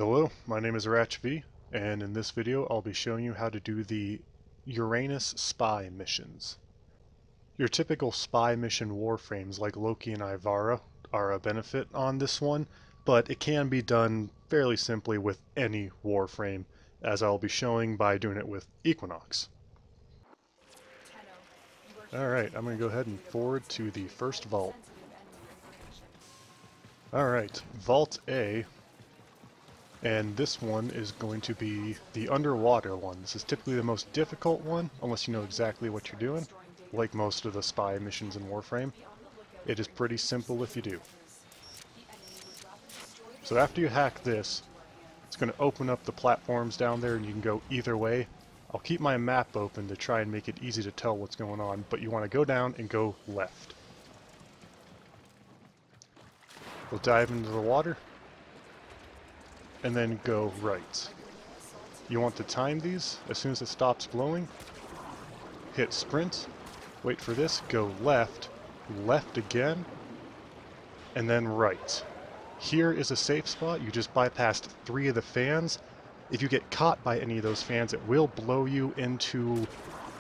Hello, my name is RatchV, and in this video I'll be showing you how to do the Uranus Spy missions. Your typical spy mission warframes like Loki and Ivara are a benefit on this one, but it can be done fairly simply with any warframe, as I'll be showing by doing it with Equinox. Alright, I'm going to go ahead and forward to the first vault. Alright, Vault A. And this one is going to be the underwater one. This is typically the most difficult one, unless you know exactly what you're doing. Like most of the spy missions in Warframe, it is pretty simple if you do. So after you hack this, it's going to open up the platforms down there and you can go either way. I'll keep my map open to try and make it easy to tell what's going on, but you want to go down and go left. We'll dive into the water. And then go right. You want to time these. As soon as it stops glowing, hit sprint, wait for this, go left, left again, and then right. Here is a safe spot. You just bypassed 3 of the fans. If you get caught by any of those fans, it will blow you into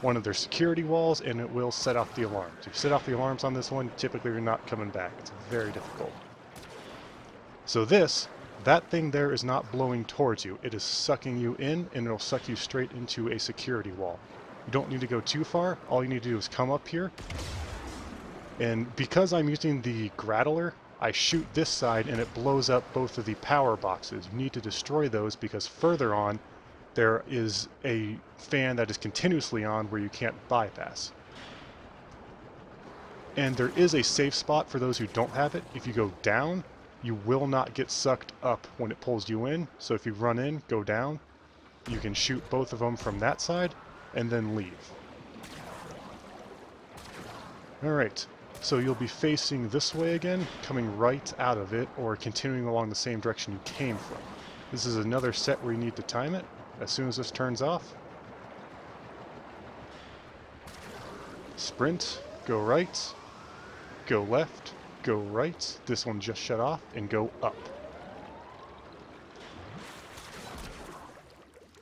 one of their security walls and it will set off the alarms. If you set off the alarms on this one, typically you're not coming back. It's very difficult. So that thing there is not blowing towards you. It is sucking you in, and it'll suck you straight into a security wall. You don't need to go too far. All you need to do is come up here. And because I'm using the Grattler, I shoot this side and it blows up both of the power boxes. You need to destroy those because further on, there is a fan that is continuously on where you can't bypass. And there is a safe spot for those who don't have it. If you go down, you will not get sucked up when it pulls you in, so if you run in, go down, you can shoot both of them from that side, and then leave. Alright, so you'll be facing this way again, coming right out of it, or continuing along the same direction you came from. This is another set where you need to time it. As soon as this turns off, sprint, go right, go left, go right, this one just shut off, and go up.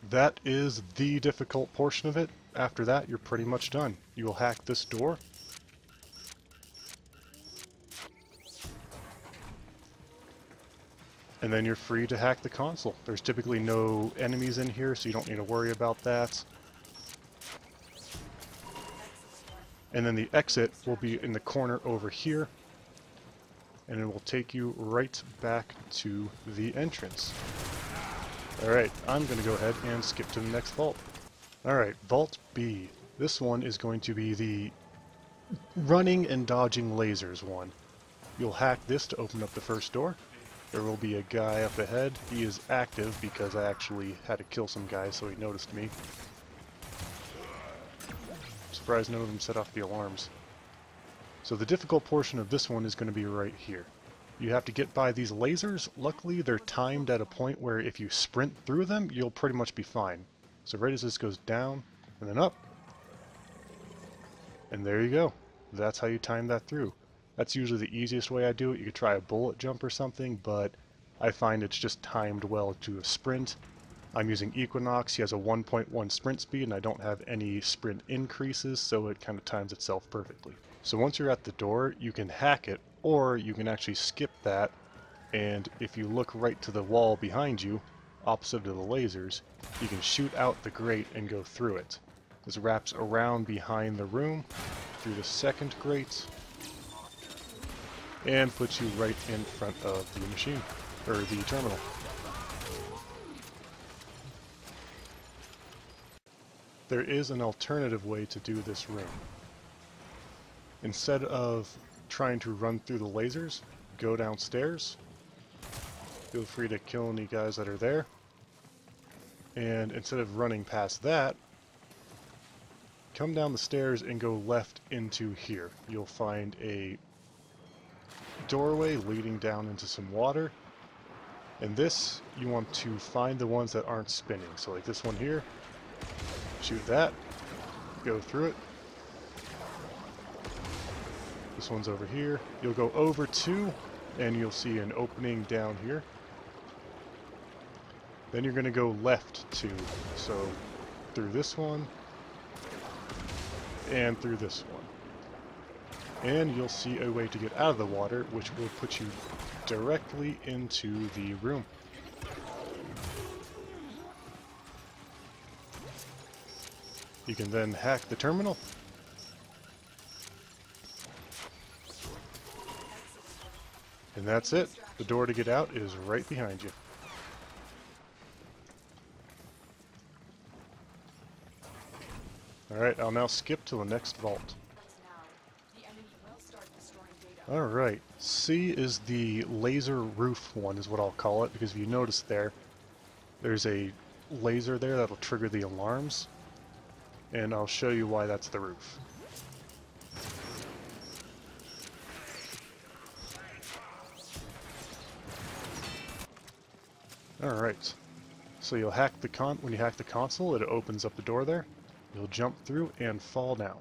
That is the difficult portion of it. After that, you're pretty much done. You will hack this door. And then you're free to hack the console. There's typically no enemies in here, so you don't need to worry about that. And then the exit will be in the corner over here. And it will take you right back to the entrance. Alright, I'm going to go ahead and skip to the next vault. Alright, Vault B. This one is going to be the running and dodging lasers one. You'll hack this to open up the first door. There will be a guy up ahead. He is active because I actually had to kill some guys, so he noticed me. I'm surprised none of them set off the alarms. So the difficult portion of this one is going to be right here. You have to get by these lasers. Luckily, they're timed at a point where if you sprint through them, you'll pretty much be fine. So right as this goes down, and then up, and there you go. That's how you time that through. That's usually the easiest way I do it. You could try a bullet jump or something, but I find it's just timed well to a sprint. I'm using Equinox. He has a 1.1 sprint speed, and I don't have any sprint increases, so it kind of times itself perfectly. So once you're at the door, you can hack it, or you can actually skip that, and if you look right to the wall behind you, opposite of the lasers, you can shoot out the grate and go through it. This wraps around behind the room, through the second grate, and puts you right in front of the machine, or the terminal. There is an alternative way to do this room. Instead of trying to run through the lasers, go downstairs. Feel free to kill any guys that are there. And instead of running past that, come down the stairs and go left into here. You'll find a doorway leading down into some water. And this, you want to find the ones that aren't spinning. So like this one here, shoot that, go through it. This one's over here. You'll go over 2, and you'll see an opening down here. Then you're going to go left 2. So through this one, and through this one. And you'll see a way to get out of the water, which will put you directly into the room. You can then hack the terminal. And that's it. The door to get out is right behind you. Alright, I'll now skip to the next vault. Alright, C is the laser roof one is what I'll call it, because if you notice there's a laser there that'll trigger the alarms. And I'll show you why that's the roof. Alright, so you'll hack the when you hack the console, it opens up the door there. You'll jump through and fall down.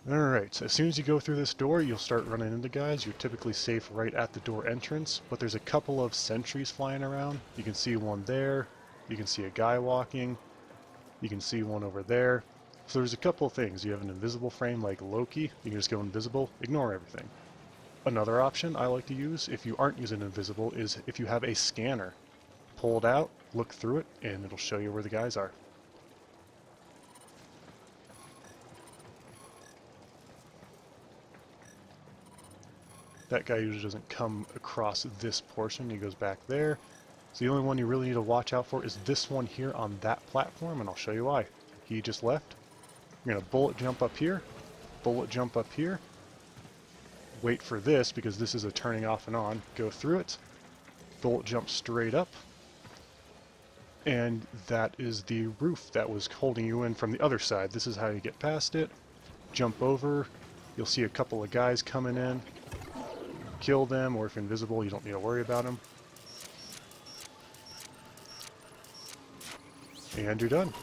Alright, so as soon as you go through this door, you'll start running into guys. You're typically safe right at the door entrance, but there's a couple of sentries flying around. You can see one there, you can see a guy walking, you can see one over there. So there's a couple of things. You have an invisible frame like Loki, you can just go invisible, ignore everything. Another option I like to use, if you aren't using invisible, is if you have a scanner. Pull it out, look through it, and it'll show you where the guys are. That guy usually doesn't come across this portion, he goes back there. So the only one you really need to watch out for is this one here on that platform, and I'll show you why. He just left. You're going to bullet jump up here, bullet jump up here, wait for this because this is a turning off and on, go through it, bullet jump straight up, and that is the roof that was holding you in from the other side. This is how you get past it. Jump over, you'll see a couple of guys coming in. Kill them, or if invisible, you don't need to worry about them. And you're done.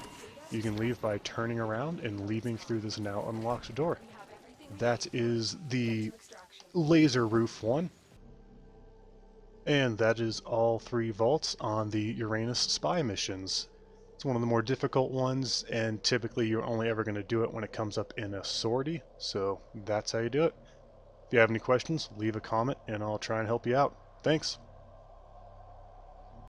You can leave by turning around and leaving through this now unlocked door. That is the laser roof one. And that is all 3 vaults on the Uranus Spy missions. It's one of the more difficult ones, and typically you're only ever going to do it when it comes up in a sortie, so that's how you do it. If you have any questions, leave a comment and I'll try and help you out. Thanks!